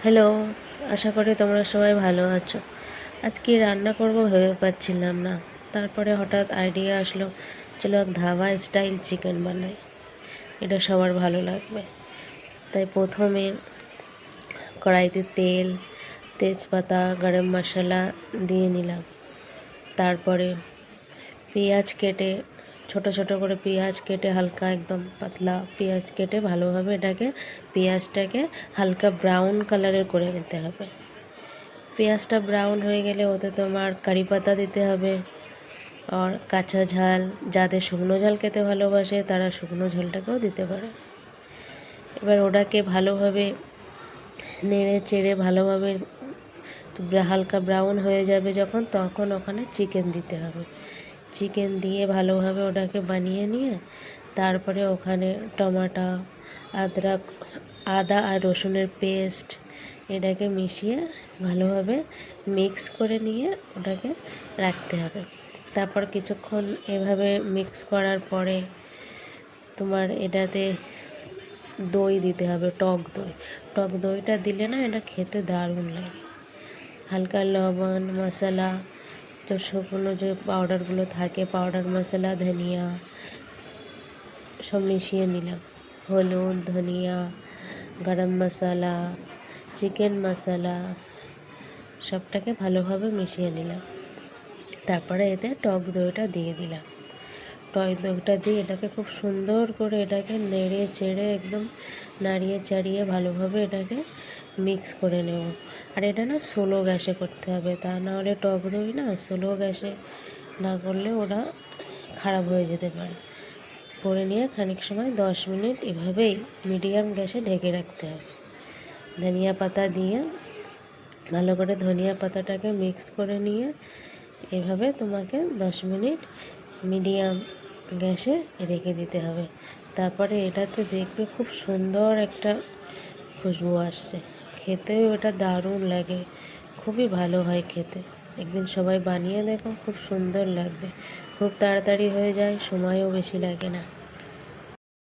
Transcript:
Hello, আশা করি তোমরা সবাই ভালো আছো। আজকে রান্না করব ভেবে পাচ্ছিলাম না, তারপরে হঠাৎ আইডিয়া আসলো, চলো এক ধাবা স্টাইল চিকেন বানাই, এটা সবার ভালো লাগবে। তাই প্রথমে কড়াইতে তেল, তেজপাতা, গরম মশলা দিয়ে নিলাম। তারপরে পেঁয়াজ কেটে ছোট ছোট করে পেঁয়াজ কেটে হালকা একদম পাতলা পেঁয়াজ কেটে ভালোভাবে পেঁয়াজটাকে হালকা ব্রাউন কালারের করে নিতে হবে। পেঁয়াজটা ব্রাউন হয়ে গেলে ওতে তোমার কারি পাতা দিতে হবে, আর কাঁচা ঝাল, যাদের শুকনো ঝাল খেতে ভালোবাসে তারা শুকনো ঝালটাকেও দিতে পারে। এবার ওটাকে ভালোভাবে নেড়ে চেড়ে ভালোভাবে হালকা ব্রাউন হয়ে যাবে যখন, তখন ওখানে চিকেন দিতে হবে। চিকেন দিয়ে ভালোভাবে ওটাকে বানিয়ে নিয়ে তারপরে ওখানে টমেটো, আদা আর রসুনের পেস্ট এটাকে মিশিয়ে ভালোভাবে মিক্স করে নিয়ে ওটাকে রাখতে হবে। তারপর কিছুক্ষণ এভাবে মিক্স করার পরে তোমার এটাতে দই দিতে হবে, টক দই। টক দইটা দিলে না এটা খেতে দারুণ লাগে। হালকা লবণ, মশলা, তো শুকনো যে পাউডারগুলো থাকে, পাউডার মশলা, ধনিয়া সব মিশিয়ে নিলাম। হলুদ, ধনিয়া, গরম মশলা, চিকেন মশলা সবটাকে ভালোভাবে মিশিয়ে নিলাম। তারপরে এতে টক দইটা দিয়ে দিলাম। টক দইটা দিয়ে এটাকে খুব সুন্দর করে এটাকে নেড়ে চেড়ে একদম নাড়িয়ে চাড়িয়ে ভালোভাবে এটাকে মিক্স করে নেব। আর এটা না স্লো গ্যাসে করতে হবে, তা নাহলে টক দই না স্লো গ্যাসে না করলে ওটা খারাপ হয়ে যেতে পারে। করে নিয়ে খানিক সময় 10 মিনিট এভাবেই মিডিয়াম গ্যাসে ঢেকে রাখতে হবে। ধনিয়া পাতা দিয়ে ভালো করে ধনিয়া পাতাটাকে মিক্স করে নিয়ে এভাবে তোমাকে 10 মিনিট মিডিয়াম গ্যাসে রেখে দিতে হবে। তারপরে এটাতে দেখবে খুব সুন্দর একটা খুশবু আসছে, খেতেও এটা দারুণ লাগে, খুবই ভালো হয় খেতে। একদিন সবাই বানিয়ে দেখো, খুব সুন্দর লাগবে, খুব তাড়াতাড়ি হয়ে যায়, সময়ও বেশি লাগে না।